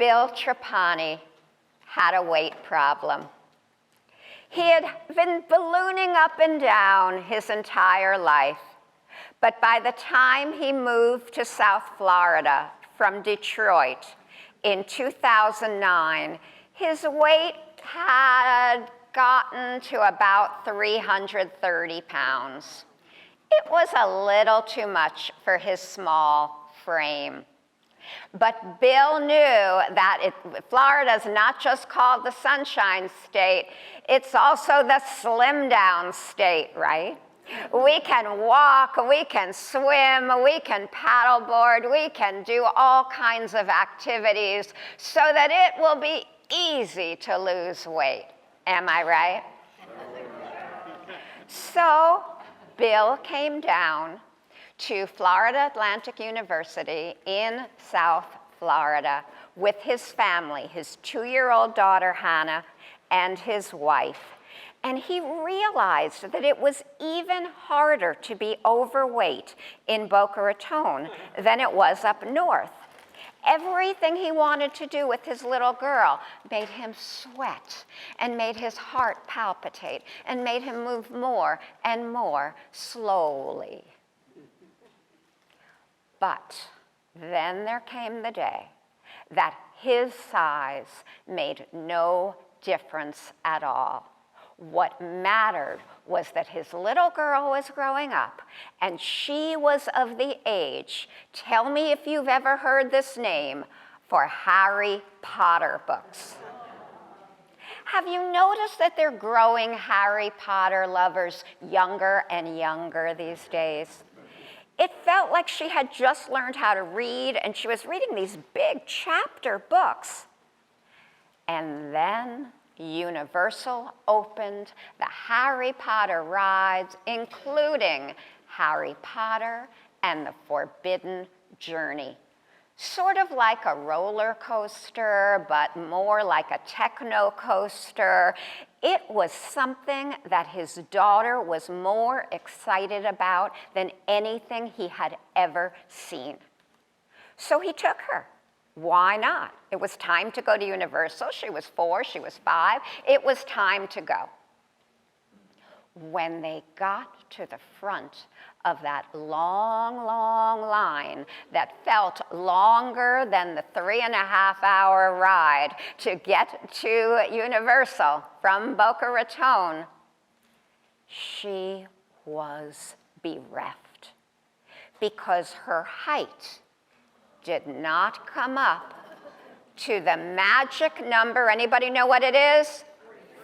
Bill Trapani had a weight problem. He had been ballooning up and down his entire life, but by the time he moved to South Florida from Detroit in 2009, his weight had gotten to about 330 pounds. It was a little too much for his small frame. But Bill knew that Florida's not just called the Sunshine State, it's also the Slim Down State, right? We can walk, we can swim, we can paddleboard, we can do all kinds of activities so that it will be easy to lose weight. Am I right? So Bill came down to Florida Atlantic University in South Florida with his family, his 2-year-old daughter, Hannah, and his wife. And he realized that it was even harder to be overweight in Boca Raton than it was up north. Everything he wanted to do with his little girl made him sweat and made his heart palpitate and made him move more and more slowly. But then there came the day that his size made no difference at all. What mattered was that his little girl was growing up, and she was of the age, tell me if you've ever heard this name, for Harry Potter books. Have you noticed that they're growing Harry Potter lovers younger and younger these days? It felt like she had just learned how to read, and she was reading these big chapter books. And then Universal opened the Harry Potter rides, including Harry Potter and the Forbidden Journey. Sort of like a roller coaster, but more like a techno coaster. It was something that his daughter was more excited about than anything he had ever seen. So he took her. Why not? It was time to go to Universal. She was 4, she was 5. It was time to go. When they got to the front of that long, long line that felt longer than the 3.5-hour ride to get to Universal from Boca Raton, she was bereft because her height did not come up to the magic number. Anybody know what it is?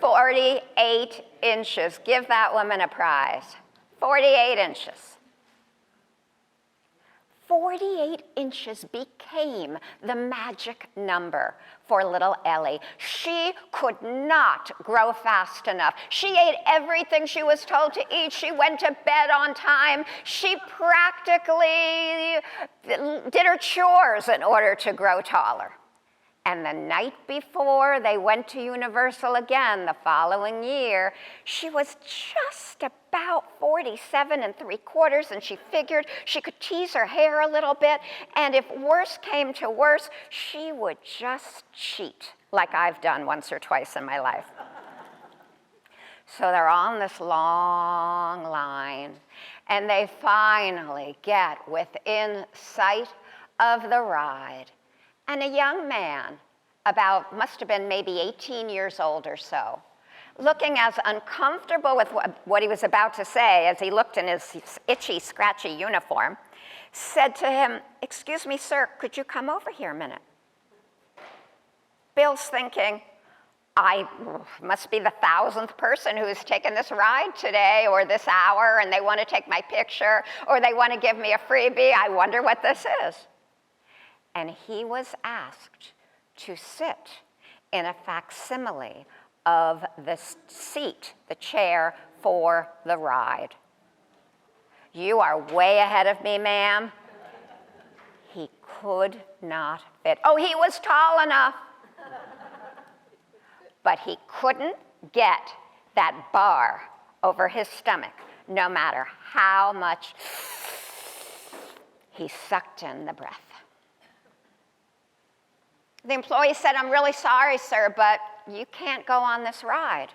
48 inches. Give that woman a prize. 48 inches. 48 inches became the magic number for little Ellie. She could not grow fast enough. She ate everything she was told to eat. She went to bed on time. She practically did her chores in order to grow taller. And the night before they went to Universal again the following year, she was just about 47 3/4, and she figured she could tease her hair a little bit, and if worse came to worse, she would just cheat, like I've done once or twice in my life. So they're on this long line, and they finally get within sight of the ride. And a young man, must have been maybe 18 years old or so, looking as uncomfortable with what he was about to say as he looked in his itchy, scratchy uniform, said to him, "Excuse me, sir, could you come over here a minute?" Bill's thinking, I must be the 1,000th person who's taken this ride today or this hour, and they want to take my picture, or they want to give me a freebie. I wonder what this is. And he was asked to sit in a facsimile of the seat, the chair for the ride. "You are way ahead of me, ma'am." He could not fit. Oh, he was tall enough. But he couldn't get that bar over his stomach, no matter how much he sucked in the breath. The employee said, "I'm really sorry, sir, but you can't go on this ride."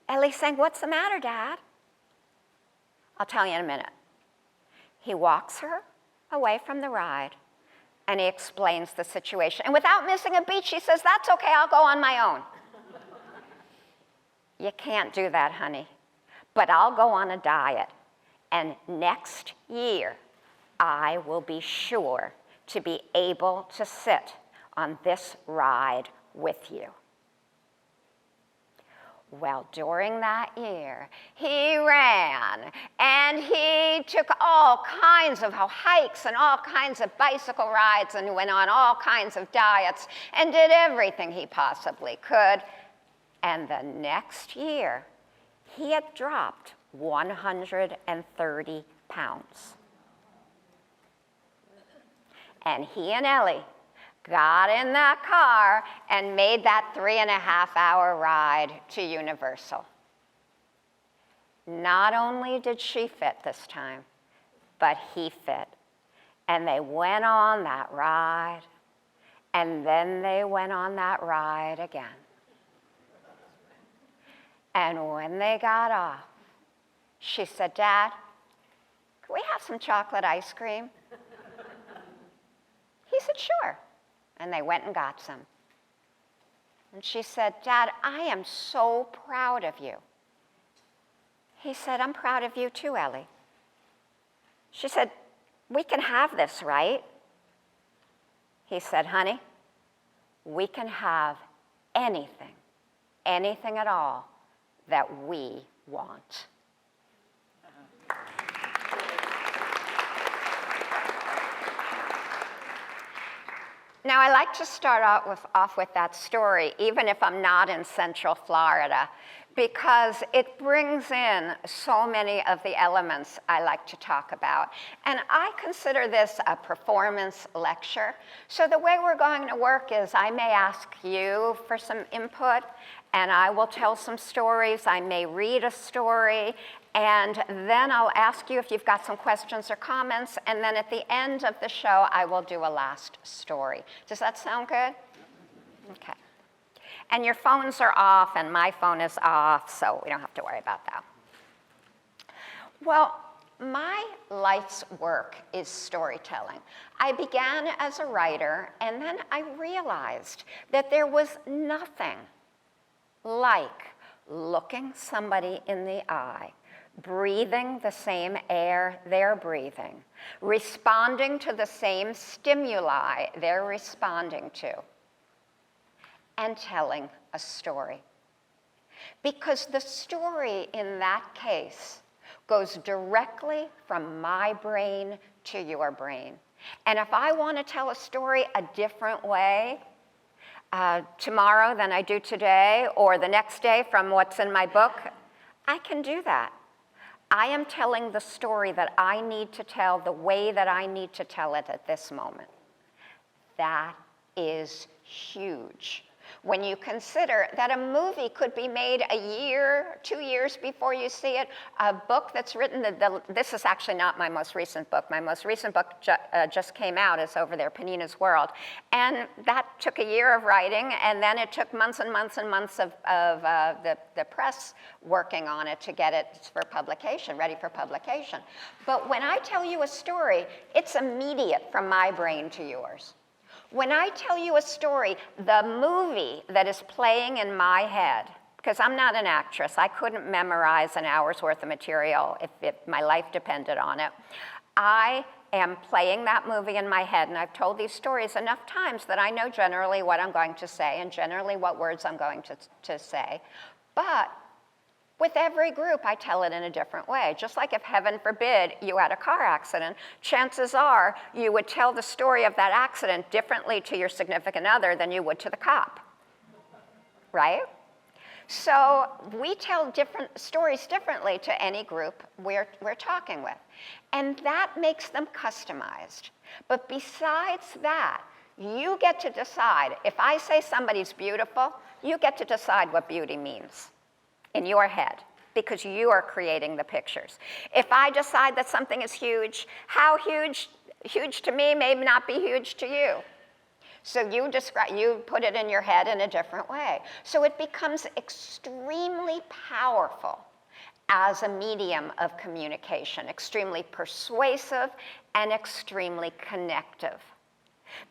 Ellie's saying, "What's the matter, Dad?" "I'll tell you in a minute." He walks her away from the ride, and he explains the situation. And without missing a beat, she says, "That's okay, I'll go on my own." "You can't do that, honey, but I'll go on a diet, and next year, I will be sure to be able to sit on this ride with you." Well, during that year, he ran, and he took all kinds of hikes and all kinds of bicycle rides and went on all kinds of diets and did everything he possibly could. And the next year, he had dropped 130 pounds. And he and Ellie got in that car and made that 3.5-hour ride to Universal. Not only did she fit this time, but he fit. And they went on that ride, and then they went on that ride again. And when they got off, she said, "Dad, can we have some chocolate ice cream?" He said, "Sure." And they went and got some. And she said, "Dad, I am so proud of you." He said, "I'm proud of you too, Ellie." She said, "We can have this, right?" He said, "Honey, we can have anything at all that we want." Now, I like to start off with that story, even if I'm not in Central Florida, because it brings in so many of the elements I like to talk about. And I consider this a performance lecture. So the way we're going to work is I may ask you for some input, and I will tell some stories. I may read a story, and then I'll ask you if you've got some questions or comments, and then at the end of the show, I will do a last story. Does that sound good? Okay. And your phones are off, and my phone is off, so we don't have to worry about that. Well, my life's work is storytelling. I began as a writer, and then I realized that there was nothing like looking somebody in the eye, breathing the same air they're breathing, responding to the same stimuli they're responding to, and telling a story. Because the story in that case goes directly from my brain to your brain. And if I want to tell a story a different way, tomorrow than I do today, or the next day from what's in my book, I can do that. I am telling the story that I need to tell the way that I need to tell it at this moment. That is huge. When you consider that a movie could be made a year, 2 years before you see it, a book that's written, this is actually not my most recent book. My most recent book just came out, it's over there, Panina's World. And that took a year of writing, and then it took months and months and months of the press working on it to get it for publication, ready for publication. But when I tell you a story, it's immediate from my brain to yours. When I tell you a story, the movie that is playing in my head, because I'm not an actress, I couldn't memorize an hour's worth of material if my life depended on it. I am playing that movie in my head, and I've told these stories enough times that I know generally what I'm going to say and generally what words I'm going to say. But with every group, I tell it in a different way. Just like if, heaven forbid, you had a car accident, chances are you would tell the story of that accident differently to your significant other than you would to the cop, right? So we tell different stories differently to any group we're talking with. And that makes them customized. But besides that, you get to decide. If I say somebody's beautiful, you get to decide what beauty means in your head, because you are creating the pictures. If I decide that something is huge, how huge to me may not be huge to you. So you put it in your head in a different way. So it becomes extremely powerful as a medium of communication, extremely persuasive and extremely connective.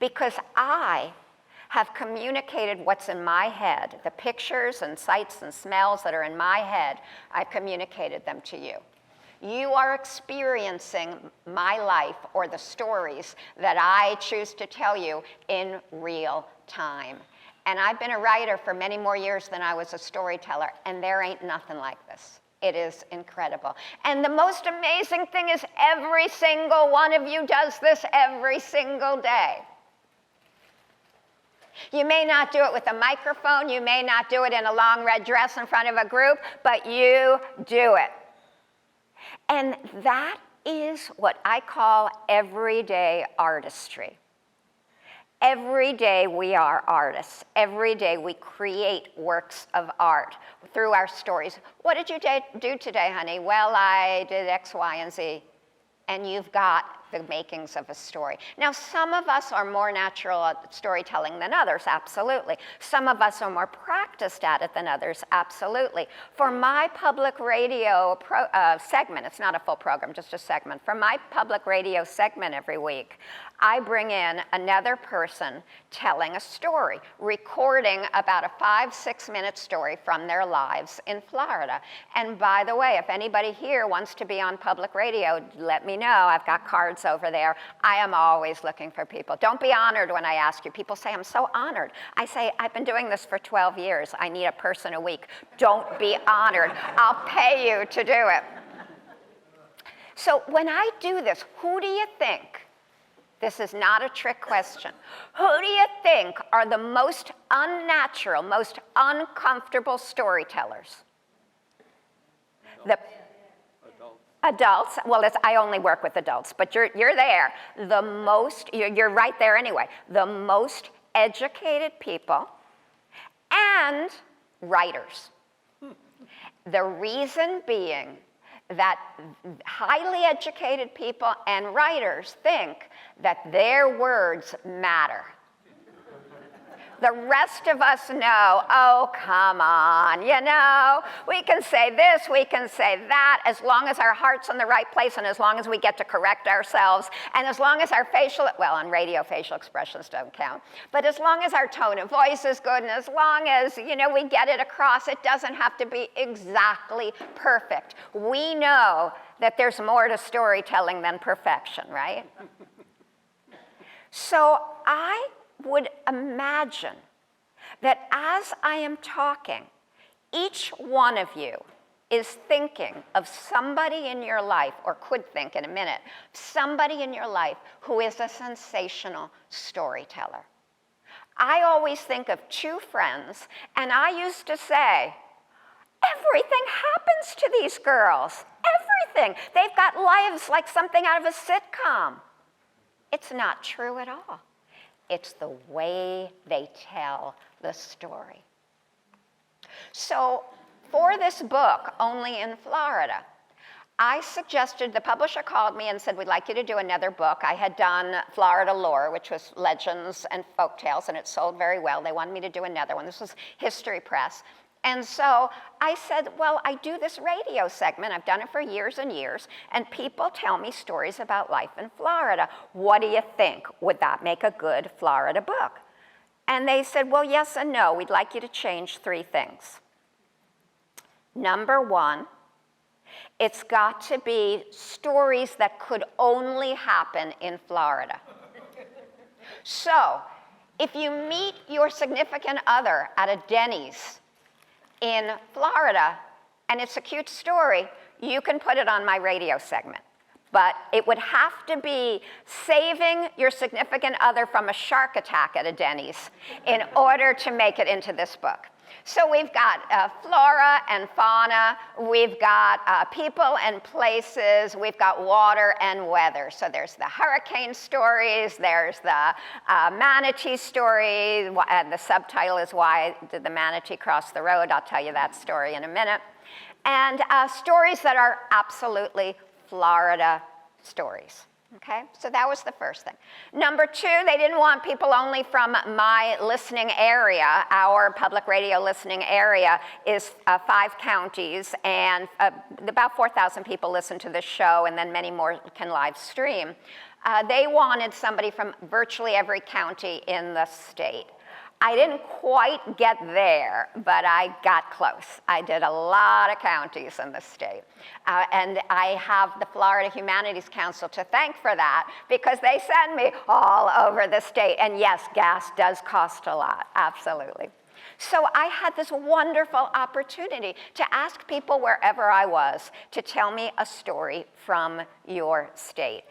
Because I have communicated what's in my head, the pictures and sights and smells that are in my head, I've communicated them to you. You are experiencing my life or the stories that I choose to tell you in real time. And I've been a writer for many more years than I was a storyteller, and there ain't nothing like this. It is incredible. And the most amazing thing is every single one of you does this every single day. You may not do it with a microphone, you may not do it in a long red dress in front of a group, but you do it. And that is what I call everyday artistry. Every day we are artists. Every day we create works of art through our stories. What did you do today, honey? Well, I did X, Y, and Z. And you've got the makings of a story. Now, some of us are more natural at storytelling than others, absolutely. Some of us are more practiced at it than others, absolutely. For my public radio segment, it's not a full program, just a segment. For my public radio segment every week, I bring in another person telling a story, recording about a 5-6 minute story from their lives in Florida. And by the way, if anybody here wants to be on public radio, let me know. I've got cards over there. I am always looking for people. Don't be honored when I ask you. People say, I'm so honored. I say, I've been doing this for 12 years. I need a person a week. Don't be honored. I'll pay you to do it. So when I do this, who do you think? This is not a trick question. Who do you think are the most unnatural, most uncomfortable storytellers? The adults. Well, I only work with adults, but you're there. You're right there anyway. The most educated people and writers. The reason being that highly educated people and writers think that their words matter. The rest of us know, oh, come on, we can say this, we can say that, as long as our heart's in the right place and as long as we get to correct ourselves, and as long as our on radio facial expressions don't count, but as long as our tone of voice is good and as long as, we get it across, it doesn't have to be exactly perfect. We know that there's more to storytelling than perfection, right? So I would imagine that as I am talking, each one of you is thinking of somebody in your life, or could think in a minute, somebody in your life who is a sensational storyteller. I always think of two friends, and I used to say, everything happens to these girls, everything. They've got lives like something out of a sitcom. It's not true at all. It's the way they tell the story. So for this book, Only in Florida, I suggested, the publisher called me and said, we'd like you to do another book. I had done Florida Lore, which was legends and folktales, and it sold very well. They wanted me to do another one. This was History Press. And so I said, well, I do this radio segment. I've done it for years and years, and people tell me stories about life in Florida. What do you think? Would that make a good Florida book? And they said, well, yes and no. We'd like you to change 3 things. Number 1, it's got to be stories that could only happen in Florida. So if you meet your significant other at a Denny's in Florida, and it's a cute story, you can put it on my radio segment. But it would have to be saving your significant other from a shark attack at a Denny's in order to make it into this book. So we've got flora and fauna, we've got people and places, we've got water and weather. So there's the hurricane stories, there's the manatee story, and the subtitle is Why Did the Manatee Cross the Road? I'll tell you that story in a minute. And stories that are absolutely Florida stories. Okay, so that was the first thing. Number two, they didn't want people only from my listening area. Our public radio listening area is 5 counties, and about 4,000 people listen to this show, and then many more can live stream. They wanted somebody from virtually every county in the state. I didn't quite get there, but I got close. I did a lot of counties in the state. And I have the Florida Humanities Council to thank for that, because they send me all over the state. And yes, gas does cost a lot, absolutely. So I had this wonderful opportunity to ask people wherever I was to tell me a story from your state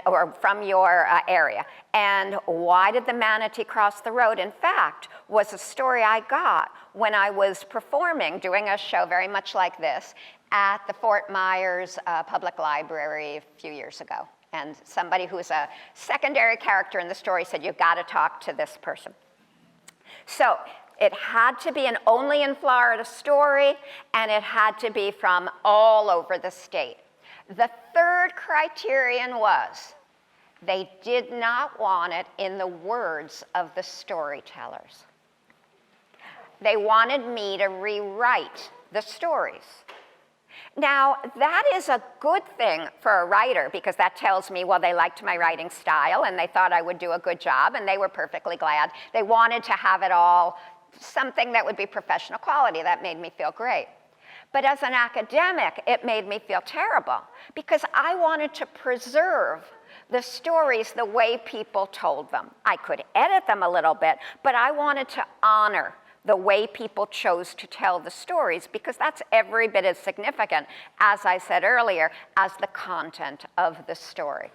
or from your area. And why did the Manatee cross the road, in fact, was a story I got when I was performing, doing a show very much like this, at the Fort Myers Public Library a few years ago. And somebody who was a secondary character in the story said, you've got to talk to this person. So it had to be an only in Florida story, and it had to be from all over the state. The third criterion was they did not want it in the words of the storytellers. They wanted me to rewrite the stories. Now, that is a good thing for a writer, because that tells me, well, they liked my writing style and they thought I would do a good job, and they were perfectly glad. They wanted to have it all something that would be professional quality. That made me feel great. But as an academic, it made me feel terrible, because I wanted to preserve the stories the way people told them. I could edit them a little bit, but I wanted to honor the way people chose to tell the stories, because that's every bit as significant, as I said earlier, as the content of the story.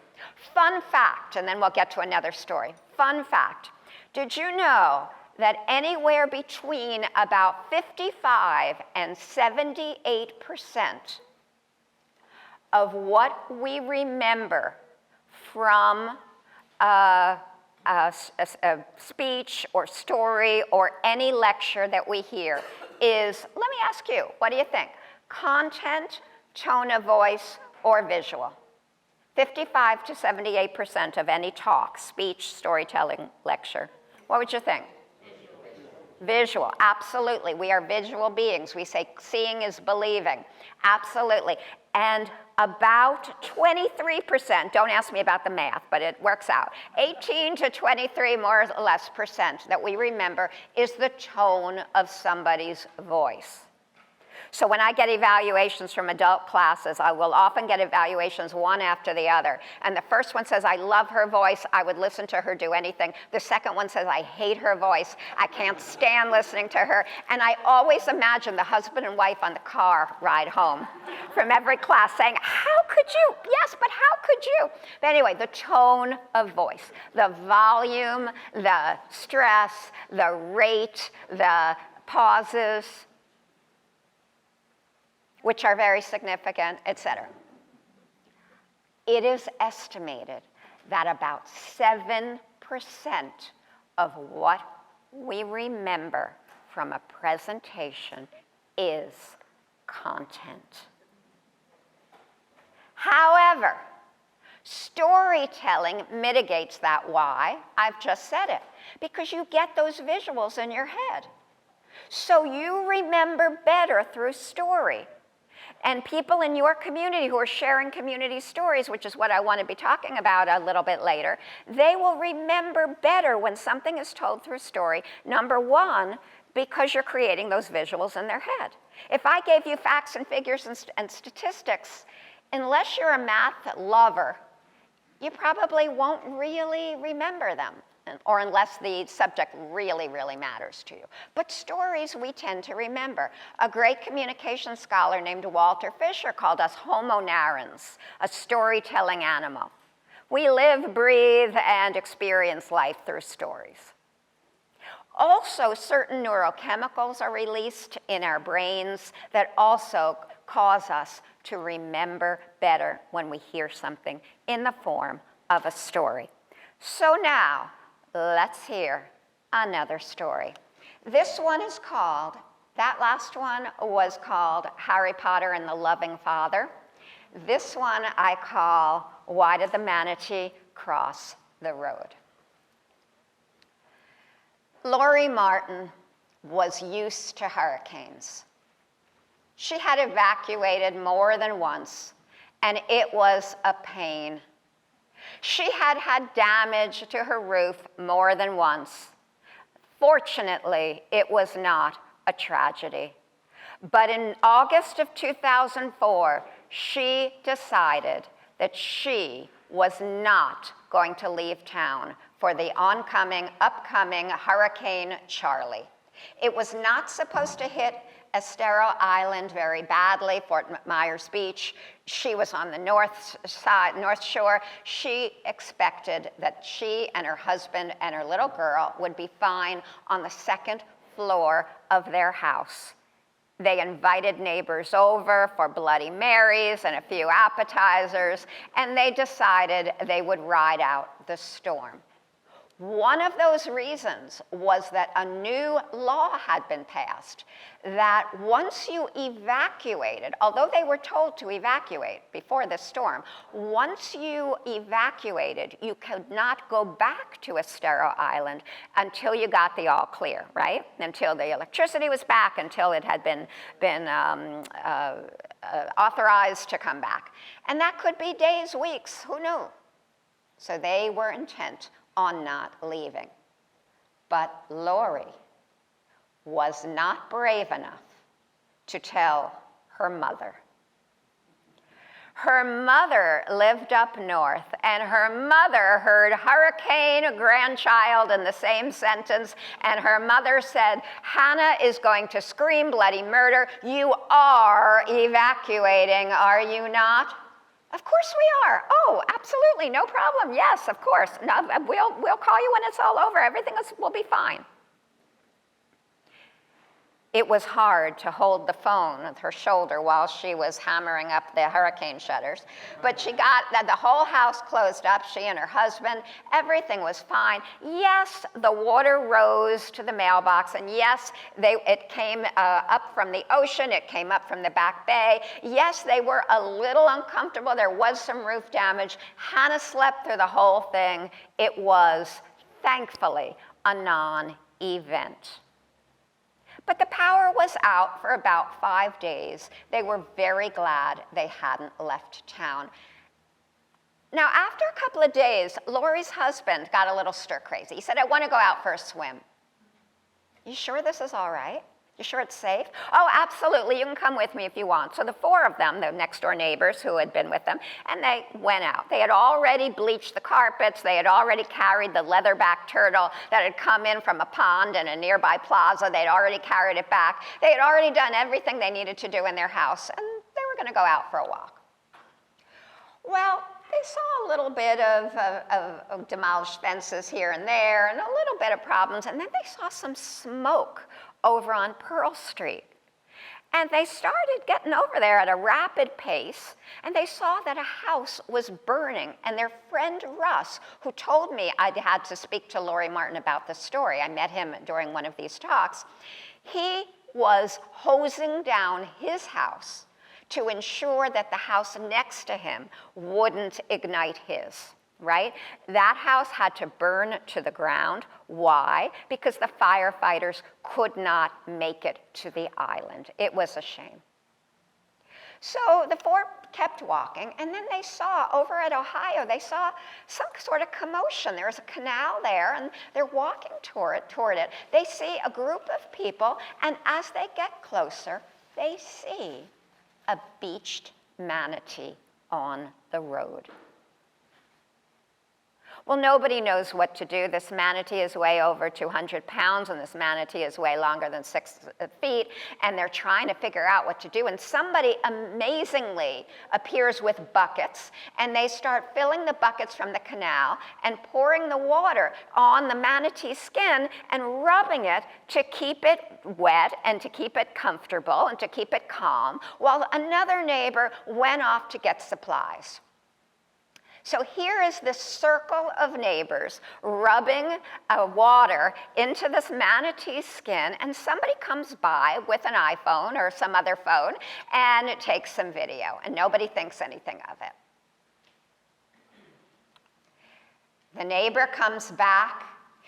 Fun fact, and then we'll get to another story. Fun fact, did you know that anywhere between about 55 and 78% of what we remember from a speech or story or any lecture that we hear is, let me ask you, what do you think? Content, tone of voice, or visual? 55 to 78% of any talk, speech, storytelling, lecture. What would you think? Visual, absolutely. We are visual beings. We say seeing is believing. Absolutely. And about 23%, don't ask me about the math, but it works out, 18 to 23 more or less percent that we remember is the tone of somebody's voice. So when I get evaluations from adult classes, I will often get evaluations one after the other. And the first one says, I love her voice. I would listen to her do anything. The second one says, I hate her voice. I can't stand listening to her. And I always imagine the husband and wife on the car ride home from every class saying, how could you? Yes, but how could you? But anyway, the tone of voice, the volume, the stress, the rate, the pauses, which are very significant, etc. It is estimated that about 7% of what we remember from a presentation is content. However, storytelling mitigates that. Why? I've just said it. Because you get those visuals in your head. So you remember better through story. And people in your community who are sharing community stories, which is what I want to be talking about a little bit later, they will remember better when something is told through story, number one, because you're creating those visuals in their head. If I gave you facts and figures and statistics, unless you're a math lover, you probably won't really remember them, or unless the subject really, really matters to you. But stories we tend to remember. A great communication scholar named Walter Fisher called us homo narrans, a storytelling animal. We live, breathe, and experience life through stories. Also, certain neurochemicals are released in our brains that also cause us to remember better when we hear something in the form of a story. So now, let's hear another story. This one is called, that last one was called Harry Potter and the Loving Father. This one I call Why did the Manatee cross the road? Lori Martin was used to hurricanes. She had evacuated more than once, and it was a pain. She had had damage to her roof more than once. Fortunately, it was not a tragedy. But in August of 2004, she decided that she was not going to leave town for the upcoming Hurricane Charlie. It was not supposed to hit Estero Island very badly, Fort Myers Beach. She was on the north shore. She expected that she and her husband and her little girl would be fine on the second floor of their house. They invited neighbors over for Bloody Marys and a few appetizers, and they decided they would ride out the storm. One of those reasons was that a new law had been passed that once you evacuated, although they were told to evacuate before the storm, once you evacuated, you could not go back to Estero Island until you got the all clear, right? Until the electricity was back, until it had been authorized to come back. And that could be days, weeks, who knew? So they were intent on not leaving. But Lori was not brave enough to tell her mother. Her mother lived up north, and her mother heard hurricane grandchild in the same sentence, and her mother said, Hannah is going to scream bloody murder. You are evacuating, are you not? Of course we are. Oh, absolutely, no problem. Yes, of course. No, we'll call you when it's all over. Everything will be fine. It was hard to hold the phone with her shoulder while she was hammering up the hurricane shutters. But she got the whole house closed up, she and her husband. Everything was fine. Yes, the water rose to the mailbox, and yes, it came up from the ocean. It came up from the back bay. Yes, they were a little uncomfortable. There was some roof damage. Hannah slept through the whole thing. It was, thankfully, a non-event. But the power was out for about 5 days. They were very glad they hadn't left town. Now, after a couple of days, Lori's husband got a little stir-crazy. He said, I want to go out for a swim. You sure this is all right? You sure it's safe? Oh, absolutely. You can come with me if you want. So the four of them, the next-door neighbors who had been with them, and they went out. They had already bleached the carpets. They had already carried the leatherback turtle that had come in from a pond in a nearby plaza. They had already carried it back. They had already done everything they needed to do in their house, and they were going to go out for a walk. Well, they saw a little bit of demolished fences here and there and a little bit of problems, and then they saw some smoke over on Pearl Street. And they started getting over there at a rapid pace, and they saw that a house was burning. And their friend Russ, who told me I had to speak to Lori Martin about this story, I met him during one of these talks, he was hosing down his house to ensure that the house next to him wouldn't ignite his. Right? That house had to burn to the ground. Why? Because the firefighters could not make it to the island. It was a shame. So the four kept walking, and then they saw, over at Ohio, they saw some sort of commotion. There was a canal there, and they're walking toward it. They see a group of people, and as they get closer, they see a beached manatee on the road. Well, nobody knows what to do. This manatee is way over 200 pounds, and this manatee is way longer than 6 feet, and they're trying to figure out what to do. And somebody amazingly appears with buckets, and they start filling the buckets from the canal and pouring the water on the manatee's skin and rubbing it to keep it wet and to keep it comfortable and to keep it calm, while another neighbor went off to get supplies. So here is this circle of neighbors rubbing water into this manatee's skin, and somebody comes by with an iPhone or some other phone and takes some video, and nobody thinks anything of it. The neighbor comes back.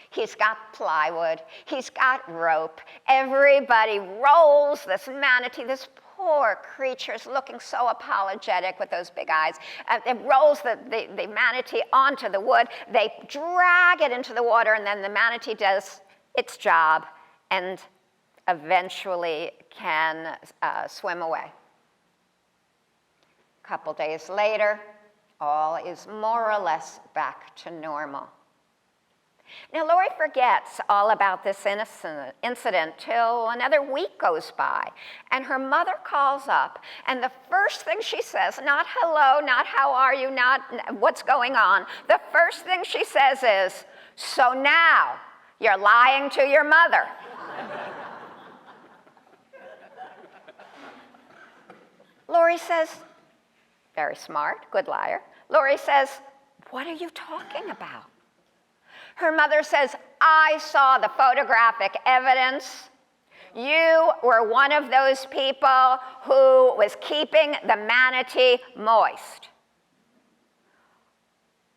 He's got plywood. He's got rope. Everybody rolls this manatee, this poor creature is looking so apologetic with those big eyes. It rolls the manatee onto the wood. They drag it into the water, and then the manatee does its job and eventually can swim away. A couple days later, all is more or less back to normal. Now, Lori forgets all about this incident till another week goes by, and her mother calls up, and the first thing she says, not hello, not how are you, not what's going on, the first thing she says is, so now you're lying to your mother. Lori says, very smart, good liar. Lori says, what are you talking about? Her mother says, I saw the photographic evidence. You were one of those people who was keeping the manatee moist.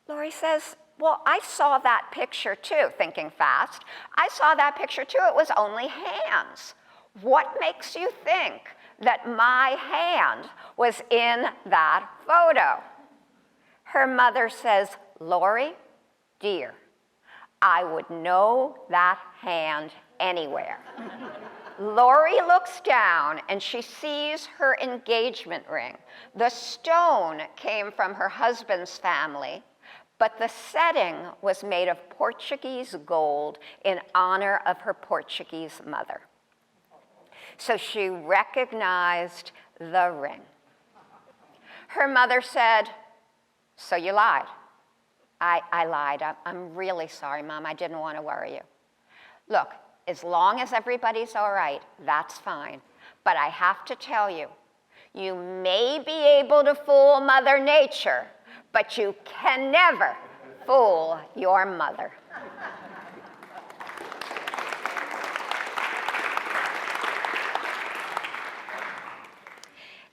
Lori says, well, I saw that picture too, thinking fast. I saw that picture too, it was only hands. What makes you think that my hand was in that photo? Her mother says, Lori, dear, I would know that hand anywhere. Lori looks down and she sees her engagement ring. The stone came from her husband's family, but the setting was made of Portuguese gold in honor of her Portuguese mother. So she recognized the ring. Her mother said, so you lied. I lied. I'm really sorry, Mom. I didn't want to worry you. Look, as long as everybody's all right, that's fine. But I have to tell you, you may be able to fool Mother Nature, but you can never fool your mother.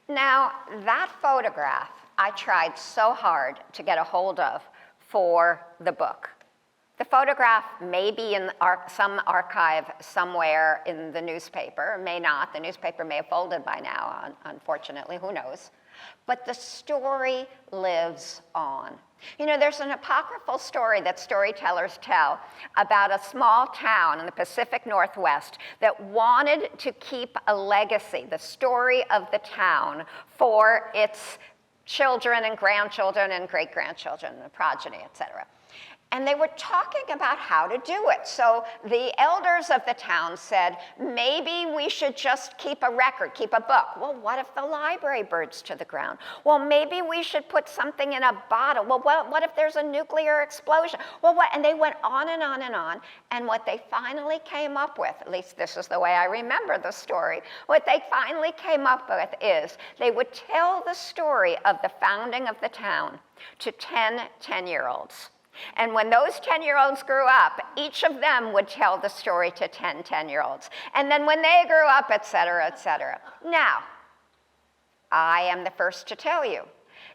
Now, that photograph I tried so hard to get a hold of for the book. The photograph may be in some archive somewhere in the newspaper, may not. The newspaper may have folded by now, unfortunately, who knows. But the story lives on. You know, there's an apocryphal story that storytellers tell about a small town in the Pacific Northwest that wanted to keep a legacy, the story of the town, for its children and grandchildren and great-grandchildren, the progeny, etc. And they were talking about how to do it. So the elders of the town said, maybe we should just keep a record, keep a book. Well, what if the library burns to the ground? Well, maybe we should put something in a bottle. Well, what if there's a nuclear explosion? Well, what? And they went on and on and on. And what they finally came up with, at least this is the way I remember the story, what they finally came up with is they would tell the story of the founding of the town to 10 10-year-olds. And when those 10-year-olds grew up, each of them would tell the story to 10 10-year-olds. And then when they grew up, et cetera, et cetera. Now, I am the first to tell you,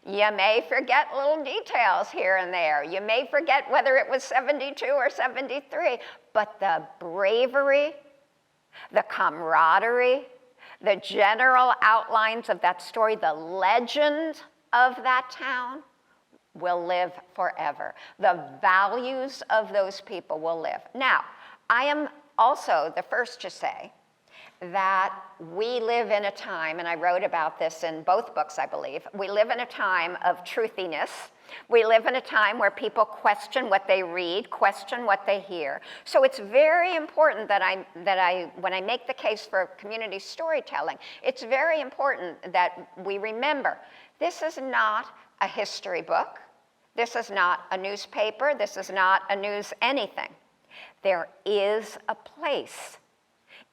you may forget little details here and there. You may forget whether it was 72 or 73. But the bravery, the camaraderie, the general outlines of that story, the legend of that town, will live forever. The values of those people will live. Now, I am also the first to say that we live in a time, and I wrote about this in both books, I believe, we live in a time of truthiness. We live in a time where people question what they read, question what they hear. So it's very important that when I make the case for community storytelling, it's very important that we remember this is not a history book. This is not a newspaper. This is not a news anything. There is a place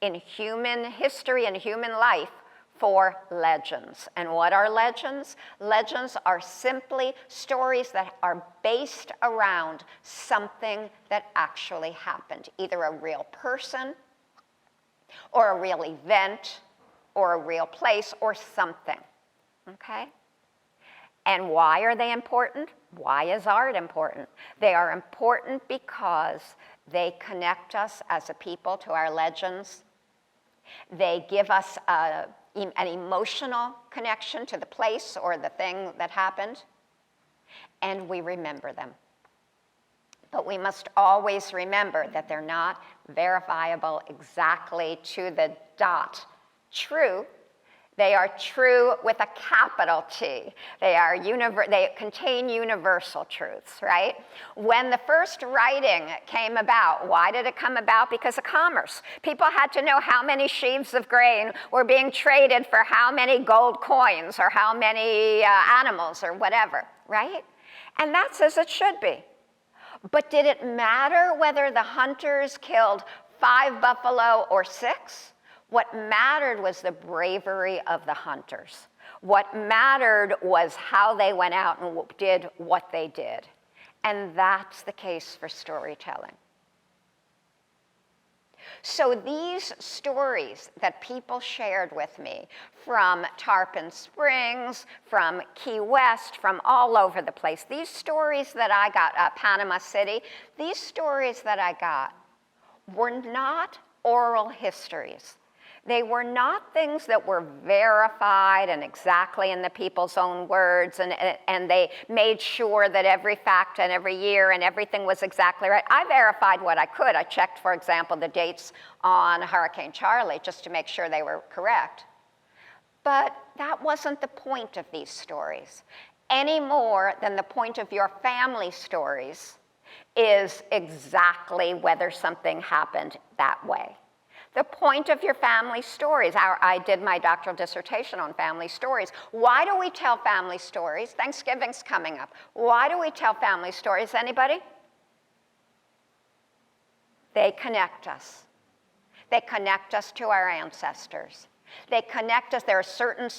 in human history and human life for legends. And what are legends? Legends are simply stories that are based around something that actually happened, either a real person or a real event or a real place or something, okay? And why are they important? Why is art important? They are important because they connect us as a people to our legends. They give us an emotional connection to the place or the thing that happened, and we remember them. But we must always remember that they're not verifiable exactly to the dot true. They are true with a capital T. They contain universal truths, right? When the first writing came about, why did it come about? Because of commerce. People had to know how many sheaves of grain were being traded for how many gold coins or how many animals or whatever, right? And that's as it should be. But did it matter whether the hunters killed 5 buffalo or 6? What mattered was the bravery of the hunters. What mattered was how they went out and did what they did. And that's the case for storytelling. So these stories that people shared with me from Tarpon Springs, from Key West, from all over the place, these stories that I got, Panama City, these stories that I got were not oral histories. They were not things that were verified and exactly in the people's own words, and they made sure that every fact and every year and everything was exactly right. I verified what I could. I checked, for example, the dates on Hurricane Charlie just to make sure they were correct. But that wasn't the point of these stories, any more than the point of your family stories is exactly whether something happened that way. The point of your family stories, I did my doctoral dissertation on family stories. Why do we tell family stories? Thanksgiving's coming up. Why do we tell family stories? Anybody? They connect us. They connect us to our ancestors. They connect us. There are certain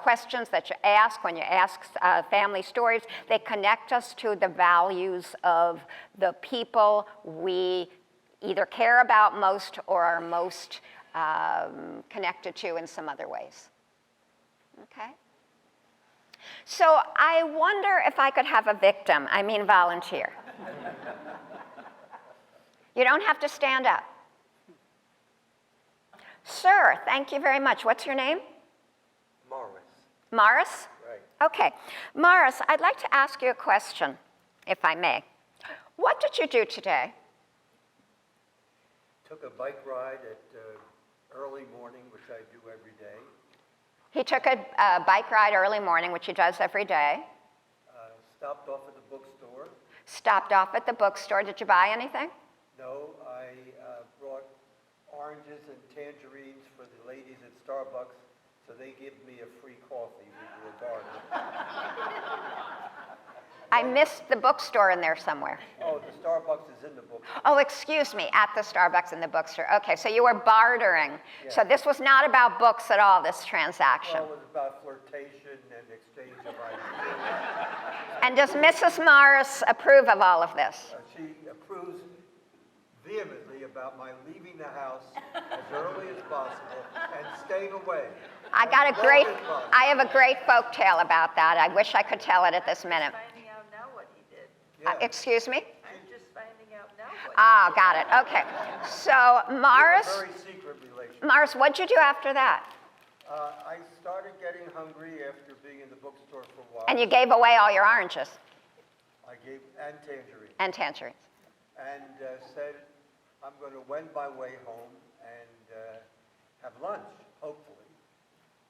questions that you ask when you ask family stories. They connect us to the values of the people we either care about most or are most connected to in some other ways. Okay? So I wonder if I could have a victim, volunteer. You don't have to stand up. Sir, thank you very much. What's your name? Morris. Morris? Right. Okay. Morris, I'd like to ask you a question, if I may. What did you do today? Took a bike ride at early morning, which I do every day. He took a bike ride early morning, which he does every day. Stopped off at the bookstore. Stopped off at the bookstore. Did you buy anything? No, I brought oranges and tangerines for the ladies at Starbucks, so they give me a free coffee. We do a barter. I missed the bookstore in there somewhere. Oh, the Starbucks is in the bookstore. Oh, excuse me, at the Starbucks in the bookstore. Okay, so you were bartering. Yeah. So this was not about books at all, this transaction. Well, it was about flirtation and exchange of ideas. And does Mrs. Morris approve of all of this? She approves vehemently about my leaving the house as early as possible and staying away. I have a great folk tale about that. I wish I could tell it at this minute. Finding out now what he did. Yeah. Excuse me? I'm just finding out now what Got it. Okay. So, Morris, Very secret relationship. Morris, what'd you do after that? I started getting hungry after being in the bookstore for a while. And you gave away all your oranges I gave and tangerine and tangerines. and said I'm going to wend my way home and have lunch, hopefully,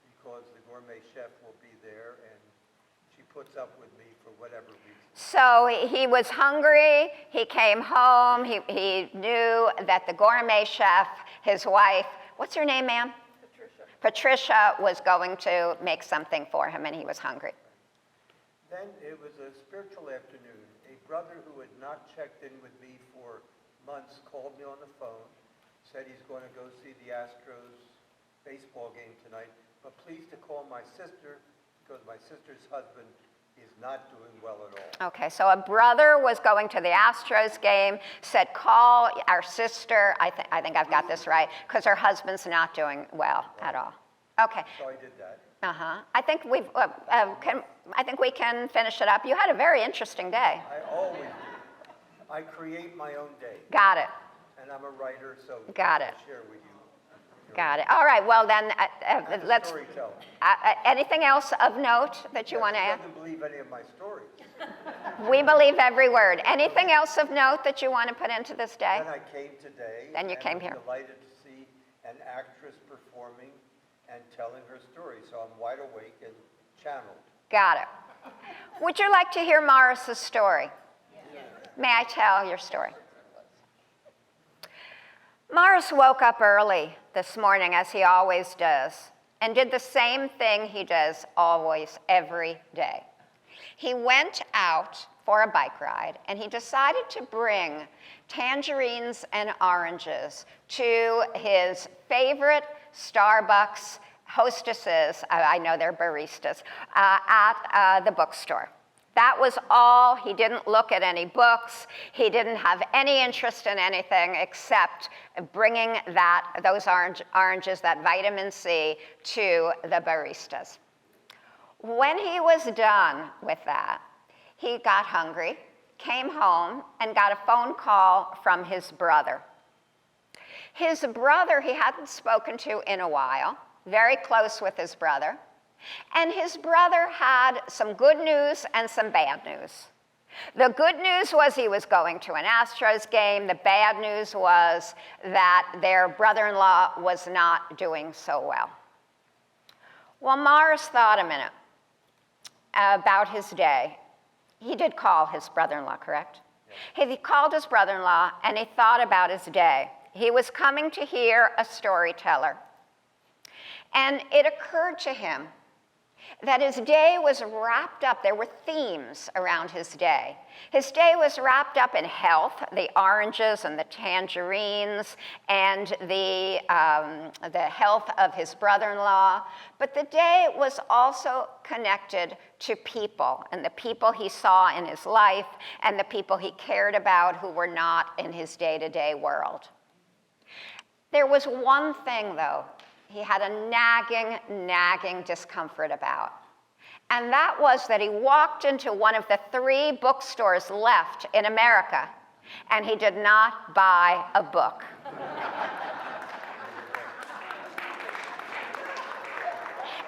because the gourmet chef will be there and she puts up with me for whatever reason. So he was hungry, he came home, he knew that the gourmet chef, his wife, what's your name, ma'am? Patricia was going to make something for him, and he was hungry. Then it was a spiritual afternoon. A brother who had not checked in with me for months called me on the phone, said he's going to go see the Astros baseball game tonight, but please to call my sister because my sister's husband is not doing well at all. Okay, so a brother was going to the Astros game, said call our sister, I think I've got this right, because her husband's not doing well at all. Okay. So I did that. I think we can finish it up. You had a very interesting day. I always do. I create my own day, Got it. and I'm a writer, so Got it. I'll share with you. Got it. All right. Well, then I'm a let's. storyteller. Anything else of note that you want to She add? doesn't believe any of my stories. We believe every word. Anything else of note that you want to put into this day? Then I came today. Then you and came was here. delighted to see an actress performing and telling her story, so I'm wide awake and channeled. Got it. Would you like to hear Morris's story? May I tell your story? Morris woke up early this morning, as he always does, and did the same thing he does always, every day. He went out for a bike ride, and he decided to bring tangerines and oranges to his favorite Starbucks hostesses, I know they're baristas, at the bookstore. That was all. He didn't look at any books. He didn't have any interest in anything except bringing those oranges, that vitamin C, to the baristas. When he was done with that, he got hungry, came home, and got a phone call from his brother. His brother he hadn't spoken to in a while, very close with his brother. And his brother had some good news and some bad news. The good news was he was going to an Astros game. The bad news was that their brother-in-law was not doing so well. Well, Morris thought a minute about his day. He did call his brother-in-law, correct? Yeah. He called his brother-in-law, and he thought about his day. He was coming to hear a storyteller. And it occurred to him that his day was wrapped up. There were themes around his day. His day was wrapped up in health, the oranges and the tangerines, and the health of his brother-in-law. But the day was also connected to people, and the people he saw in his life, and the people he cared about who were not in his day-to-day world. There was one thing, though, he had a nagging discomfort about. And that was that he walked into one of the 3 bookstores left in America, and he did not buy a book.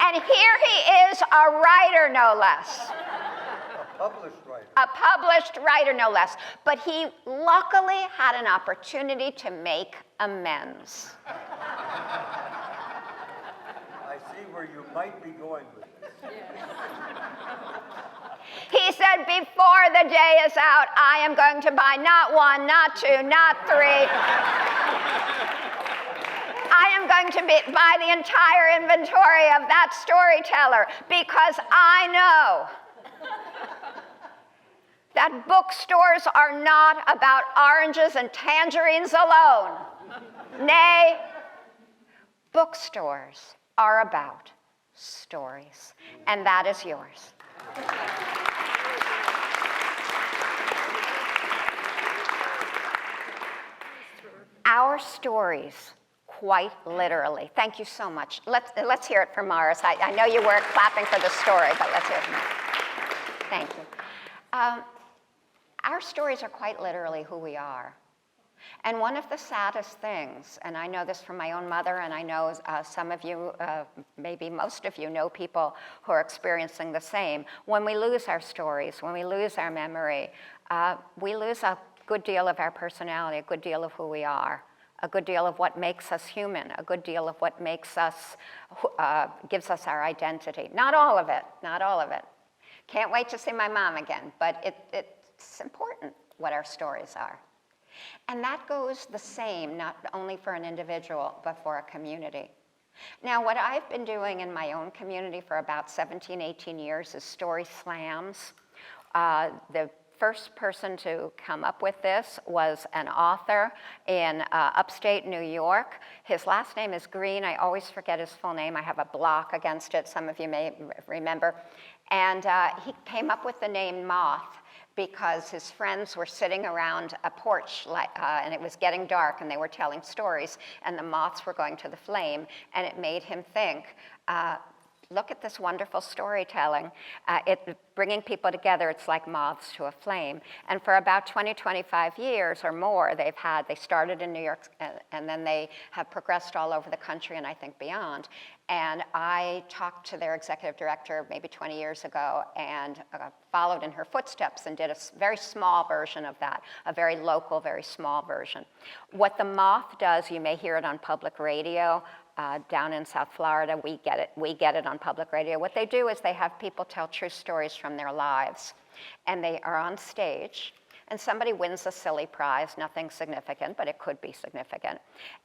And here he is, a writer, no less. A published writer. A published writer, no less. But he luckily had an opportunity to make amends. I see where you might be going with this. He said, before the day is out, I am going to buy not 1, not 2, not 3. I am going to buy the entire inventory of that storyteller because I know that bookstores are not about oranges and tangerines alone. Nay, bookstores are about stories, and that is yours. Our stories, quite literally. Thank you so much. Let's hear it for Morris. I know you weren't clapping for the story, but let's hear it from Morris. Thank you. Our stories are quite literally who we are. And one of the saddest things, and I know this from my own mother, and I know some of you, maybe most of you, know people who are experiencing the same. When we lose our stories, when we lose our memory, we lose a good deal of our personality, a good deal of who we are, a good deal of what makes us human, a good deal of what makes us, gives us our identity. Not all of it, not all of it. Can't wait to see my mom again, but it's important what our stories are. And that goes the same, not only for an individual, but for a community. Now, what I've been doing in my own community for about 17, 18 years is story slams. The first person to come up with this was an author in upstate New York. His last name is Green. I always forget his full name. I have a block against it. Some of you may remember. And he came up with the name Moth because his friends were sitting around a porch and it was getting dark and they were telling stories and the moths were going to the flame, and it made him think, look at this wonderful storytelling. Bringing people together, it's like moths to a flame. And for about 20, 25 years or more, they started in New York, and then they have progressed all over the country and I think beyond. And I talked to their executive director maybe 20 years ago and followed in her footsteps and did a very small version of that, a very local, very small version. What the moth does, you may hear it on public radio, down in South Florida, we get it on public radio. What they do is they have people tell true stories from their lives. And they are on stage, and somebody wins a silly prize, nothing significant, but it could be significant.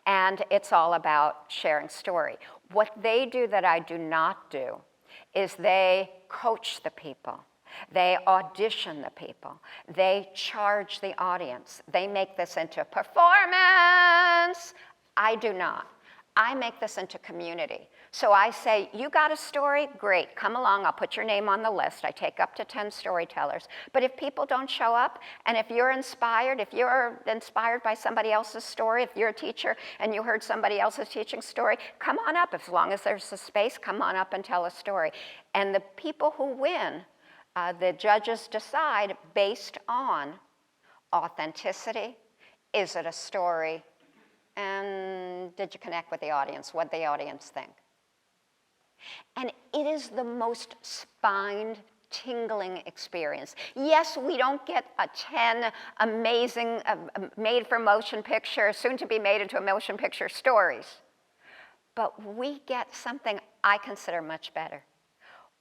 And it's all about sharing story. What they do that I do not do is they coach the people. They audition the people. They charge the audience. They make this into a performance. I do not. I make this into community. So I say, you got a story? Great, come along, I'll put your name on the list. I take up to 10 storytellers. But if people don't show up, and if you're inspired by somebody else's story, if you're a teacher and you heard somebody else's teaching story, come on up. As long as there's a space, come on up and tell a story. And the people who win, the judges decide based on authenticity. Is it a story? And did you connect with the audience? What did the audience think? And it is the most spine-tingling experience. Yes, we don't get 10 amazing made-for-motion picture, soon-to-be made into a motion picture stories. But we get something I consider much better.